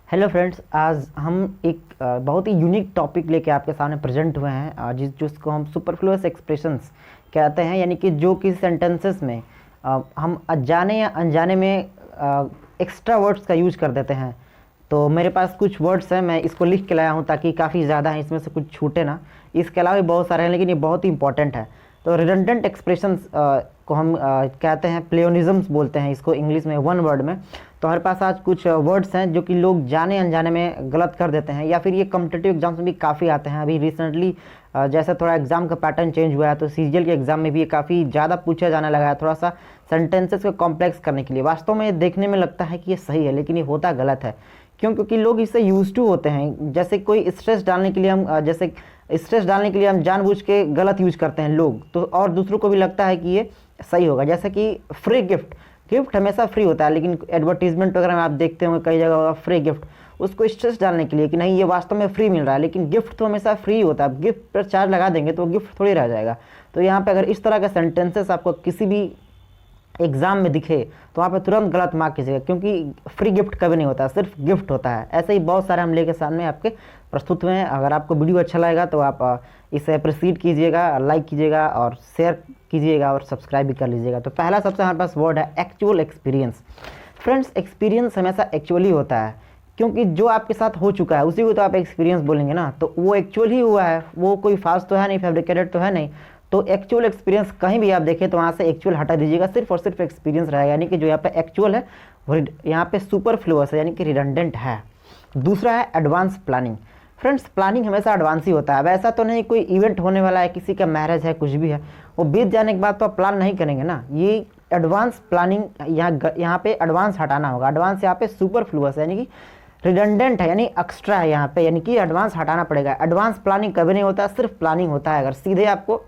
Hello friends, आज हम एक बहुत ही यूनिक टॉपिक लेके आपके सामने प्रेजेंट हुए हैं, जिसको हम सुपरफ्लुअस एक्सप्रेशंस कहते हैं। यानी कि जो कि सेंटेंसेस में हम अनजाने या अनजाने में एक्स्ट्रा वर्ड्स का यूज कर देते हैं। तो मेरे पास कुछ वर्ड्स हैं, मैं इसको लिख के लाया हूँ ताकि काफ़ी ज़्यादा है, इसमें से कुछ छूटे ना। इसके अलावा भी बहुत सारे हैं, लेकिन ये बहुत ही इंपॉर्टेंट है। तो रिडंडेंट एक्सप्रेशंस को हम कहते हैं, प्लेओनिज्म्स बोलते हैं इसको इंग्लिश में, वन वर्ड में। तो हमारे पास आज कुछ वर्ड्स हैं जो कि लोग जाने अनजाने में गलत कर देते हैं, या फिर ये कॉम्पिटिटिव एग्जाम्स में भी काफ़ी आते हैं। अभी रिसेंटली जैसे थोड़ा एग्जाम का पैटर्न चेंज हुआ है, तो सीजीएल के एग्जाम में भी ये काफ़ी ज़्यादा पूछा जाने लगा है, थोड़ा सा सेंटेंसेस को कॉम्प्लेक्स करने के लिए। वास्तव में देखने में लगता है कि ये सही है, लेकिन ये होता गलत है। क्यों? क्योंकि लोग इससे यूज टू होते हैं। जैसे कोई स्ट्रेस डालने के लिए हम जानबूझ के गलत यूज करते हैं लोग, तो और दूसरों को भी लगता है कि ये सही होगा। जैसे कि फ्री गिफ्ट हमेशा फ्री होता है, लेकिन एडवर्टीजमेंट वगैरह में आप देखते होंगे कई जगह होगा फ्री गिफ्ट, उसको स्ट्रेस डालने के लिए कि नहीं ये वास्तव में फ्री मिल रहा है। लेकिन गिफ्ट तो हमेशा फ्री होता है, गिफ्ट पर चार्ज लगा देंगे तो गिफ्ट थोड़ी रह जाएगा। तो यहाँ पे अगर इस तरह के सेंटेंसेस आपको किसी भी एग्जाम में दिखे तो वहाँ पे तुरंत गलत मार्क कीजिएगा, क्योंकि फ्री गिफ्ट कभी नहीं होता, सिर्फ गिफ्ट होता है। ऐसे ही बहुत सारे हम लेके सामने आपके प्रस्तुत हुए हैं। अगर आपको वीडियो अच्छा लगेगा तो आप इसे अप्रिशिएट कीजिएगा, लाइक कीजिएगा और शेयर कीजिएगा और सब्सक्राइब भी कर लीजिएगा। तो पहला सबसे हमारे पास वर्ड है एक्चुअल एक्सपीरियंस। फ्रेंड्स, एक्सपीरियंस हमेशा एक्चुअली होता है, क्योंकि जो आपके साथ हो चुका है उसी को तो आप एक्सपीरियंस बोलेंगे ना। तो वो एक्चुअल ही हुआ है, वो कोई फाल्स तो है नहीं, फैब्रिकेटेड तो है नहीं। तो एक्चुअल एक्सपीरियंस कहीं भी आप देखें तो वहाँ से एक्चुअल हटा दीजिएगा, सिर्फ और सिर्फ एक्सपीरियंस रहेगा। यानी कि जो यहाँ पे एक्चुअल है वो यहाँ पे सुपरफ्लुअस है, यानी कि रिडंडेंट है। दूसरा है एडवांस प्लानिंग। फ्रेंड्स, प्लानिंग हमेशा एडवांस ही होता है। वैसा तो नहीं कोई इवेंट होने वाला है, किसी का मैरिज है, कुछ भी है, वो बीत जाने के बाद तो आप प्लान नहीं करेंगे ना। ये एडवांस प्लानिंग यहाँ पे एडवांस हटाना होगा। एडवांस यहाँ पे सुपरफ्लुअस है, यानी कि रिडंडेंट है, यानी एक्स्ट्रा है यहाँ पे, यानी कि एडवांस हटाना पड़ेगा। एडवांस प्लानिंग कभी नहीं होता, सिर्फ प्लानिंग होता है। अगर सीधे आपको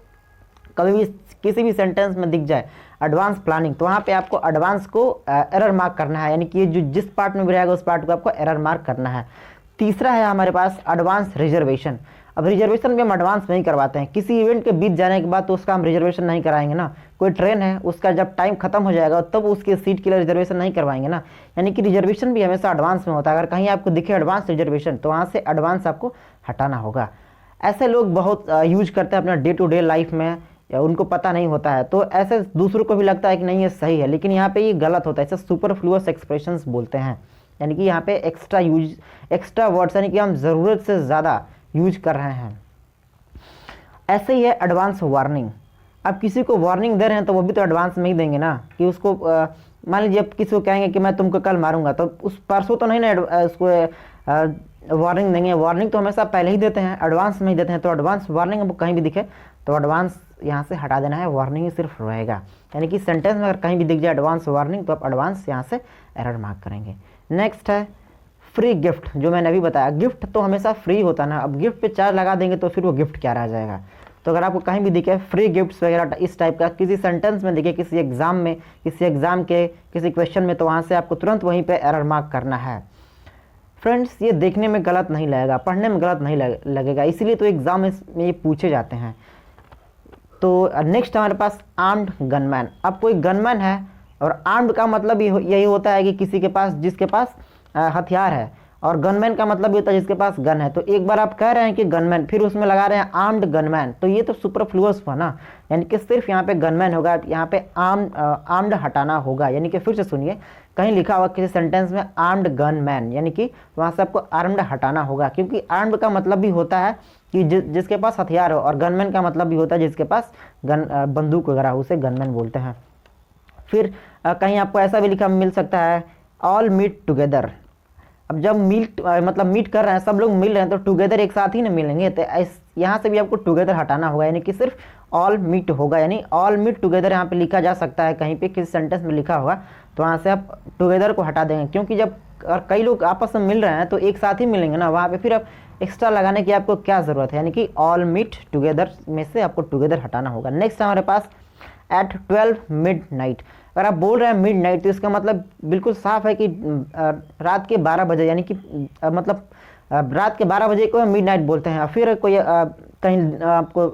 कभी भी किसी भी सेंटेंस में दिख जाए एडवांस प्लानिंग, तो वहाँ पे आपको एडवांस को एरर मार्क करना है, यानी कि ये जो जिस पार्ट में भी रहेगा उस पार्ट को आपको एरर मार्क करना है। तीसरा है हमारे पास एडवांस रिजर्वेशन। अब रिजर्वेशन भी हम एडवांस नहीं करवाते हैं। किसी इवेंट के बीत जाने के बाद तो उसका हम रिजर्वेशन नहीं कराएंगे ना। कोई ट्रेन है, उसका जब टाइम खत्म हो जाएगा तब उसकी सीट के लिए रिजर्वेशन नहीं करवाएंगे ना। यानी कि रिजर्वेशन भी हमेशा एडवांस में होता है। अगर कहीं आपको दिखे एडवांस रिजर्वेशन तो वहाँ से एडवांस आपको हटाना होगा। ऐसे लोग बहुत यूज करते हैं अपना डे टू डे लाइफ में, या उनको पता नहीं होता है, तो ऐसे दूसरों को भी लगता है कि नहीं ये सही है, लेकिन यहाँ पे ये गलत होता है। इसे सुपरफ्लुअस एक्सप्रेशंस बोलते हैं। यानी कि यहाँ पे एक्स्ट्रा वर्ड्स, यानी कि हम ज़रूरत से ज़्यादा यूज कर रहे हैं। ऐसे ही है एडवांस वार्निंग। अब किसी को वार्निंग दे रहे हैं तो वो भी तो एडवांस में ही देंगे ना, कि उसको मान लीजिए अब किसी को कहेंगे कि मैं तुमको कल मारूंगा, तो उस परसों तो नहीं ना उसको वार्निंग देंगे। वार्निंग तो हमेशा पहले ही देते हैं, एडवांस में ही देते हैं। तो एडवांस वार्निंग अब कहीं भी दिखे तो एडवांस यहाँ से हटा देना है, वार्निंग ही सिर्फ रहेगा। यानी कि सेंटेंस में अगर कहीं भी दिख जाए एडवांस वार्निंग तो आप एडवांस यहाँ से एरर मार्क करेंगे। नेक्स्ट है फ्री गिफ्ट, जो मैंने अभी बताया। गिफ्ट तो हमेशा फ्री होता ना, अब गिफ्ट पे चार्ज लगा देंगे तो फिर वो गिफ्ट क्या रह जाएगा। तो अगर आपको कहीं भी दिखे फ्री गिफ्ट्स वगैरह इस टाइप का किसी सेंटेंस में दिखे, किसी एग्जाम में, किसी क्वेश्चन में, तो वहाँ से आपको तुरंत वहीं पे एरर मार्क करना है। फ्रेंड्स, ये देखने में गलत नहीं लगेगा, पढ़ने में गलत नहीं लगेगा, इसीलिए तो एग्जाम में ये पूछे जाते हैं। तो नेक्स्ट हमारे पास आर्म्ड गनमैन। अब कोई गनमैन है, और आर्म्ड का मतलब यही होता है कि किसी के पास, जिसके पास हथियार है, और गनमैन का मतलब भी होता है जिसके पास गन है। तो एक बार आप कह रहे हैं कि गनमैन, फिर उसमें लगा रहे हैं आर्म्ड गनमैन, तो ये तो सुपरफ्लुअस हुआ ना। यानी कि सिर्फ यहाँ पे गनमैन होगा, यहाँ पे आर्म्ड हटाना होगा। यानी कि फिर से सुनिए, कहीं लिखा हुआ किसी सेंटेंस में आर्म्ड गनमैन, यानी कि वहाँ से आपको आर्म्ड हटाना होगा, क्योंकि आर्म्ड का मतलब भी होता है कि जिसके पास हथियार हो, और गनमैन का मतलब भी होता है जिसके पास बंदूक वगैरह, उसे गनमैन बोलते हैं। फिर कहीं आपको ऐसा भी लिखा मिल सकता है ऑल मीट टुगेदर। अब जब मीट कर रहे हैं, सब लोग मिल रहे हैं, तो टुगेदर एक साथ ही ना मिलेंगे। तो यहाँ से भी आपको टुगेदर हटाना होगा, यानी कि सिर्फ ऑल मीट होगा। यानी ऑल मीट टुगेदर यहाँ पे लिखा जा सकता है, कहीं पे किसी सेंटेंस में लिखा होगा तो वहाँ से आप टुगेदर को हटा देंगे, क्योंकि जब और कई लोग आपस में मिल रहे हैं तो एक साथ ही मिलेंगे ना, वहाँ पे फिर आप एक्स्ट्रा लगाने की आपको क्या ज़रूरत है। यानी कि ऑल मीट टुगेदर में से आपको टुगेदर हटाना होगा। नेक्स्ट हमारे पास एट 12 मिडनाइट। अगर आप बोल रहे हैं मिडनाइट तो इसका मतलब बिल्कुल साफ है कि रात के 12 बजे, यानी कि मतलब रात के 12 बजे को मिडनाइट बोलते हैं। फिर कोई कहीं आपको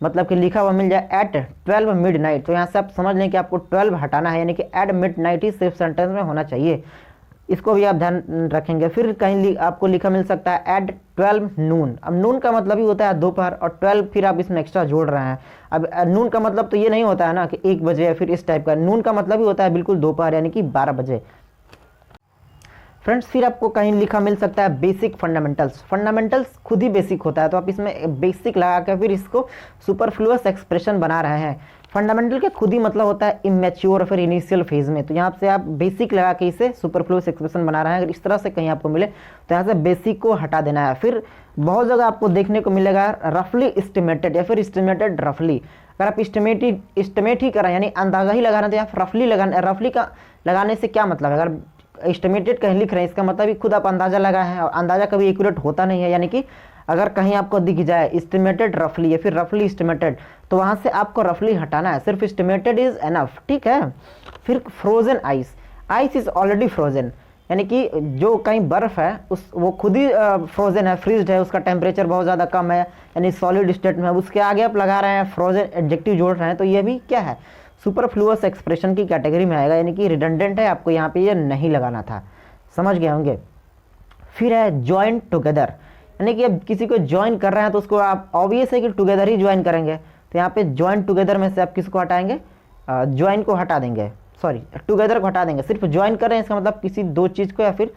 मतलब कि लिखा हुआ मिल जाए एट 12 मिडनाइट, तो यहाँ से आप समझ लें कि आपको 12 हटाना है, यानी कि एट मिडनाइट ही सिर्फ सेंटेंस में होना चाहिए। इसको भी आप ध्यान रखेंगे। फिर कहीं आपको लिखा मिल सकता है एट 12 नून। अब नून का मतलब ही होता है दोपहर, और 12 फिर आप इसमें एक्स्ट्रा जोड़ रहे हैं। अब नून का मतलब तो ये नहीं होता है ना कि 1 बजे या फिर इस टाइप का, नून का मतलब ही होता है बिल्कुल दोपहर यानी कि 12 बजे। फ्रेंड्स फिर आपको कहीं लिखा मिल सकता है बेसिक फंडामेंटल्स। फंडामेंटल्स खुद ही बेसिक होता है, तो आप इसमें बेसिक लगा कर फिर इसको सुपरफ्लुअस एक्सप्रेशन बना रहे हैं। फंडामेंटल का खुद ही मतलब होता है इमेच्योर फिर इनिशियल फेज में, तो यहाँ से आप बेसिक लगा के इसे सुपरफ्लुअस एक्सप्रेशन बना रहे हैं। अगर इस तरह से कहीं आपको मिले तो यहाँ से बेसिक को हटा देना है। फिर बहुत जगह आपको देखने को मिलेगा रफली इस्टिमेटेड या फिर इस्टिमेटेड रफली। अगर आप इस्टिमेट ही कर रहे हैं यानी अंदाजा ही लगाना, तो आप रफली लगाना। रफली का लगाने से क्या मतलब है, अगर इस्टिमेटेड कहीं लिख रहे हैं इसका मतलब ही खुद आप अंदाजा लगाए हैं, और अंदाजा कभी एक्यूरेट होता नहीं है। यानी कि अगर कहीं आपको दिख जाए इस्टिमेटेड रफली या फिर रफली इस्टिमेटेड, तो वहाँ से आपको रफली हटाना है, सिर्फ इस्टिमेटेड इज एनफ, ठीक है। फिर frozen ice, ice is already frozen, यानी कि जो कहीं बर्फ़ है उस वो खुद ही फ्रोजन है, फ्रीज्ड है, उसका टेम्परेचर बहुत ज़्यादा कम है यानी सॉलिड स्टेट में। उसके आगे आप लगा रहे हैं फ्रोजन एडजेक्टिव जोड़ रहे हैं, तो ये भी क्या है, सुपरफ्लुअस एक्सप्रेशन की कैटेगरी में आएगा, यानी कि रिडंडेंट है, आपको यहाँ पे ये नहीं लगाना था। समझ गए होंगे। फिर है ज्वाइन टुगेदर, यानी कि अब किसी को ज्वाइन कर रहे हैं तो उसको आप ऑब्वियस है कि टुगेदर ही ज्वाइन करेंगे, तो यहाँ पे ज्वाइन टुगेदर में से आप किसको हटाएंगे, ज्वाइन को हटा देंगे, सॉरी टुगेदर को हटा देंगे। सिर्फ ज्वाइन कर रहे हैं इसका मतलब किसी दो चीज़ को या फिर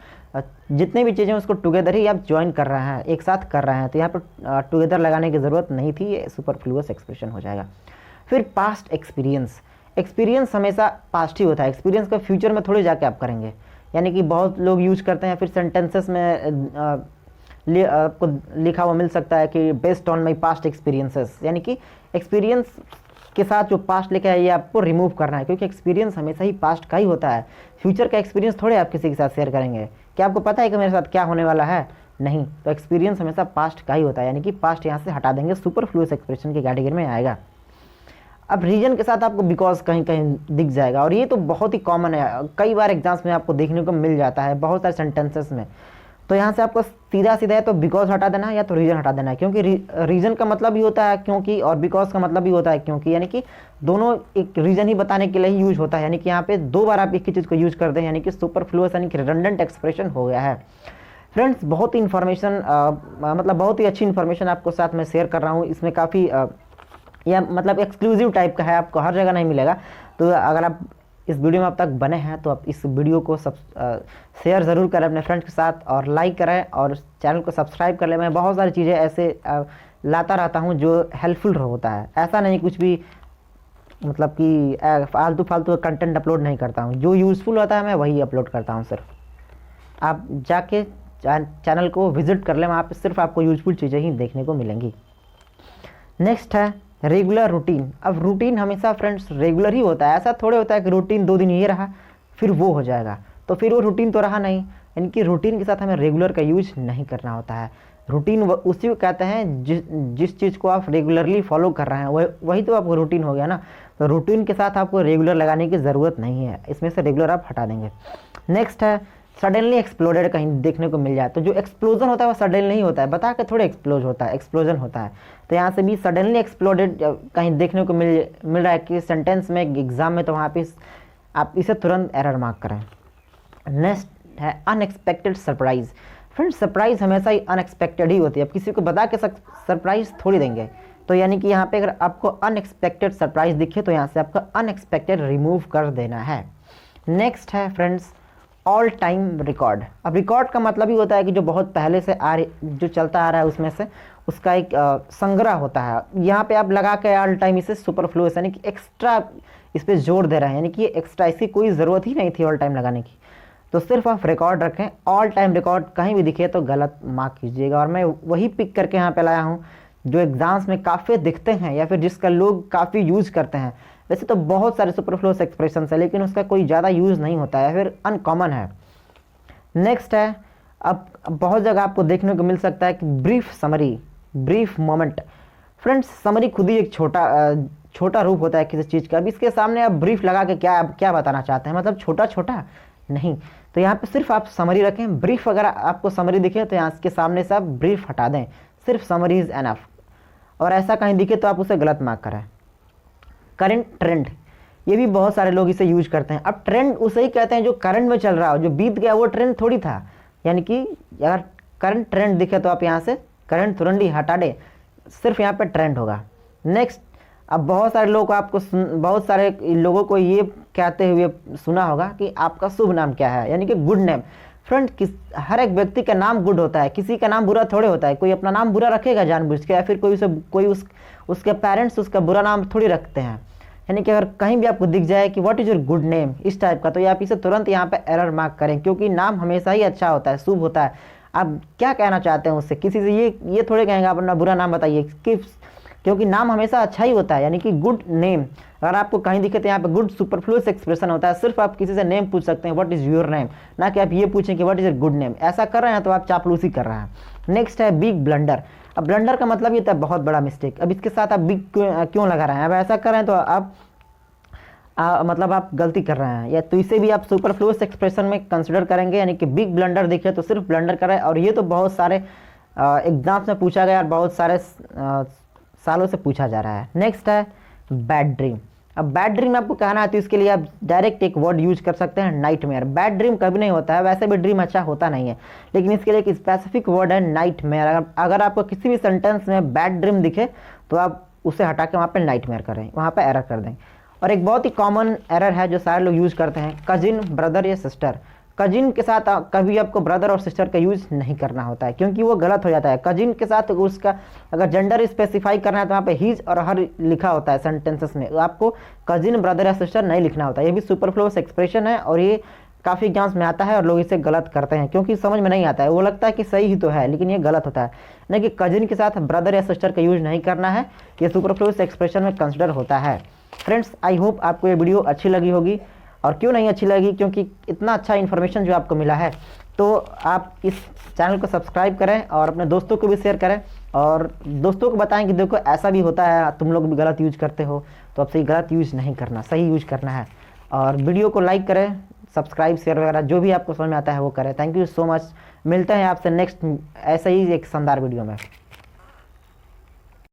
जितने भी चीज़ें उसको टुगेदर ही आप ज्वाइन कर रहे हैं, एक साथ कर रहे हैं, तो यहाँ पर टुगेदर लगाने की ज़रूरत नहीं थी, ये सुपरफ्लुअस एक्सप्रेशन हो जाएगा। फिर पास्ट एक्सपीरियंस, एक्सपीरियंस हमेशा पास्ट ही होता है, एक्सपीरियंस का फ्यूचर में थोड़ी जाके आप करेंगे। यानी कि बहुत लोग यूज करते हैं, फिर सेंटेंसेस में आपको लिखा हुआ मिल सकता है कि based on my past experiences, यानी कि एक्सपीरियंस के साथ जो पास्ट लिखा है ये आपको रिमूव करना है, क्योंकि एक्सपीरियंस हमेशा ही पास्ट का ही होता है। फ्यूचर का एक्सपीरियंस थोड़े आप किसी के साथ शेयर करेंगे, क्या आपको पता है कि मेरे साथ क्या होने वाला है, नहीं। तो एक्सपीरियंस हमेशा पास्ट का ही होता है, यानी कि पास्ट यहाँ से हटा देंगे, सुपरफ्लुअस एक्सप्रेशन की कैटेगरी में आएगा। अब रीजन के साथ आपको बिकॉज कहीं कहीं दिख जाएगा, और ये तो बहुत ही कॉमन है, कई बार एग्जाम्स में आपको देखने को मिल जाता है बहुत सारे सेंटेंसेस में। तो यहाँ से आपको सीधा सीधा है तो बिकॉज हटा देना है या तो रीजन हटा देना है, क्योंकि रीजन का मतलब भी होता है क्योंकि, और बिकॉज का मतलब भी होता है क्योंकि, यानी कि दोनों एक रीजन ही बताने के लिए ही यूज होता है। यानी कि यहाँ पे दो बार आप एक ही चीज़ को यूज कर दें, यानी कि सुपरफ्लुअस यानी कि रिडंडेंट एक्सप्रेशन हो गया है। फ्रेंड्स बहुत ही इन्फॉर्मेशन मतलब बहुत ही अच्छी इन्फॉर्मेशन आपको साथ में शेयर कर रहा हूँ, इसमें काफ़ी या मतलब एक्सक्लूसिव टाइप का है, आपको हर जगह नहीं मिलेगा। तो अगर आप इस वीडियो में अब तक बने हैं तो आप इस वीडियो को शेयर ज़रूर करें अपने फ्रेंड्स के साथ, और लाइक करें और चैनल को सब्सक्राइब कर लें। मैं बहुत सारी चीज़ें ऐसे लाता रहता हूं जो हेल्पफुल होता है, ऐसा नहीं कुछ भी मतलब कि फालतू कंटेंट अपलोड नहीं करता हूं, जो यूज़फुल होता है मैं वही अपलोड करता हूं। सिर्फ आप जाके चैनल को विजिट कर लें, वहाँ पर सिर्फ आपको यूजफुल चीज़ें ही देखने को मिलेंगी। नेक्स्ट है रेगुलर रूटीन। अब रूटीन हमेशा फ्रेंड्स रेगुलर ही होता है, ऐसा थोड़े होता है कि रूटीन 2 दिन ये रहा फिर वो हो जाएगा, तो फिर वो रूटीन तो रहा नहीं। यानी कि रूटीन के साथ हमें रेगुलर का यूज नहीं करना होता है। रूटीन उसी को कहते हैं जिस चीज़ को आप रेगुलरली फॉलो कर रहे हैं वही तो आपको रूटीन हो गया ना। तो रूटीन के साथ आपको रेगुलर लगाने की ज़रूरत नहीं है, इसमें से रेगुलर आप हटा देंगे। नेक्स्ट है सडनली एक्सप्लोडेड, कहीं देखने को मिल जाए तो जो एक्सप्लोजन होता है वो सडनली नहीं होता है, बता के थोड़े एक्सप्लोजन होता है। तो यहाँ से भी सडनली एक्सप्लोडेड कहीं देखने को मिल रहा है कि सेंटेंस में एग्जाम में, तो वहाँ पे आप इसे तुरंत एरर मार्क करें। नेक्स्ट है अनएक्सपेक्टेड सरप्राइज। फ्रेंड्स सरप्राइज हमेशा ही अनएक्सपेक्टेड ही होती है, अब किसी को बता के सरप्राइज थोड़ी देंगे। तो यानी कि यहाँ पे अगर आपको अनएक्सपेक्टेड सरप्राइज दिखे तो यहाँ से आपका अनएक्सपेक्टेड रिमूव कर देना है। नेक्स्ट है फ्रेंड्स ऑल टाइम रिकॉर्ड। अब रिकॉर्ड का मतलब ही होता है कि जो बहुत पहले से जो चलता आ रहा है उसमें से उसका एक संग्रह होता है। यहाँ पे आप लगा के ऑल टाइम इसे सुपरफ्लुअस यानी कि एक्स्ट्रा इस पर जोर दे रहे हैं, यानी कि एक्स्ट्रा इसकी कोई ज़रूरत ही नहीं थी ऑल टाइम लगाने की। तो सिर्फ आप रिकॉर्ड रखें, ऑल टाइम रिकॉर्ड कहीं भी दिखे तो गलत मार्क कीजिएगा। और मैं वही पिक करके यहाँ पे लाया हूँ जो एग्जाम्स में काफ़ी दिखते हैं या फिर जिसका लोग काफ़ी यूज़ करते हैं। वैसे तो बहुत सारे सुपरफ्लुअस एक्सप्रेशन है लेकिन उसका कोई ज़्यादा यूज़ नहीं होता है, फिर अनकॉमन है। नेक्स्ट है अब बहुत जगह आपको देखने को मिल सकता है कि brief summary, brief moment. Friends summary खुद ही एक छोटा रूप होता है किसी चीज़ का। अब इसके सामने आप ब्रीफ लगा के क्या बताना चाहते हैं, मतलब छोटा नहीं। तो यहाँ पे सिर्फ आप समरी रखें। ब्रीफ अगर आपको समरी दिखे तो यहाँ के सामने से आप ब्रीफ हटा दें, सिर्फ समरी इज़ एनफ। और ऐसा कहीं दिखे तो आप उसे गलत मार्क करें। करंट ट्रेंड, ये भी बहुत सारे लोग इसे यूज करते हैं। अब ट्रेंड उसे ही कहते हैं जो करंट में चल रहा हो, जो बीत गया वो ट्रेंड थोड़ी था। यानी कि अगर करंट ट्रेंड दिखे तो आप यहाँ से करंट तुरंत ही हटा दे, सिर्फ यहाँ पे ट्रेंड होगा। नेक्स्ट, अब बहुत सारे लोग आपको बहुत सारे लोगों को ये कहते हुए सुना होगा कि आपका शुभ नाम क्या है, यानी कि गुड नेम। फ्रेंड, हर एक व्यक्ति का नाम गुड होता है, किसी का नाम बुरा थोड़े होता है। कोई अपना नाम बुरा रखेगा जानबूझ के, या फिर उसके पेरेंट्स उसका बुरा नाम थोड़ी रखते हैं। यानी कि अगर कहीं भी आपको दिख जाए कि what is your good name इस टाइप का, तो ये आप इसे तुरंत यहाँ पे एरर मार्क करें, क्योंकि नाम हमेशा ही अच्छा होता है, शुभ होता है। आप क्या कहना चाहते हैं उससे, किसी से ये थोड़े कहेंगे आप अपना बुरा नाम बताइए, क्योंकि नाम हमेशा अच्छा ही होता है, यानी कि गुड नेम। अगर आपको कहीं दिखे तो यहाँ पे गुड सुपरफ्लुअस एक्सप्रेशन होता है। सिर्फ आप किसी से नेम पूछ सकते हैं, व्हाट इज योर नेम, ना कि आप ये पूछें कि what is your good name. ऐसा कर रहे हैं तो आप चापलूसी कर रहे हैं। नेक्स्ट है बिग ब्लंडर। अब ब्लंडर का मतलब ये होता है बहुत बड़ा मिस्टेक। अब इसके साथ आप बिग क्यों लगा रहे हैं? अब ऐसा कर रहे हैं तो आप मतलब आप गलती कर रहे हैं, या तो इसे भी आप सुपरफ्लुअस एक्सप्रेशन में कंसिडर करेंगे। यानी कि बिग ब्लंडर दिखे तो सिर्फ ब्लंडर कर रहे हैं, और ये तो बहुत सारे एग्जाम्स में पूछा गया और बहुत सारे सालों से पूछा जा रहा है। नेक्स्ट है बैड ड्रीम। अब बैड ड्रीम आपको कहना है तो इसके लिए आप डायरेक्ट एक वर्ड यूज कर सकते हैं, नाइटमेयर। बैड ड्रीम कभी नहीं होता है, वैसे भी ड्रीम अच्छा होता नहीं है, लेकिन इसके लिए एक स्पेसिफिक वर्ड है नाइटमेयर। अगर आपको किसी भी सेंटेंस में बैड ड्रीम दिखे तो आप उसे हटा के वहाँ पे नाइटमेयर करें, वहाँ पे एरर कर दें। और एक बहुत ही कॉमन एरर है जो सारे लोग यूज करते हैं, कजिन, ब्रदर या सिस्टर। कजिन के साथ कभी आपको ब्रदर और सिस्टर का यूज नहीं करना होता है, क्योंकि वो गलत हो जाता है। कजिन के साथ उसका अगर जेंडर स्पेसिफाई करना है तो वहाँ पे हिज और हर लिखा होता है सेंटेंसेस में, आपको कजिन, ब्रदर या सिस्टर नहीं लिखना होता। ये भी सुपरफ्लुअस एक्सप्रेशन है और ये काफ़ी एग्जाम्स में आता है और लोग इसे गलत करते हैं, क्योंकि समझ में नहीं आता है। वो लगता है कि सही ही तो है, लेकिन ये गलत होता है। नहीं कि कजिन के साथ ब्रदर या सिस्टर का यूज नहीं करना है, ये सुपरफ्लुअस एक्सप्रेशन में कंसिडर होता है। फ्रेंड्स, आई होप आपको ये वीडियो अच्छी लगी होगी, और क्यों नहीं अच्छी लगी, क्योंकि इतना अच्छा इन्फॉर्मेशन जो आपको मिला है, तो आप इस चैनल को सब्सक्राइब करें और अपने दोस्तों को भी शेयर करें, और दोस्तों को बताएं कि देखो ऐसा भी होता है, तुम लोग भी गलत यूज करते हो, तो अब से गलत यूज नहीं करना, सही यूज करना है। और वीडियो को लाइक करें, सब्सक्राइब, शेयर वगैरह जो भी आपको समझ में आता है वो करें। Thank you so much. मिलते हैं आपसे नेक्स्ट ऐसे ही एक शानदार वीडियो में।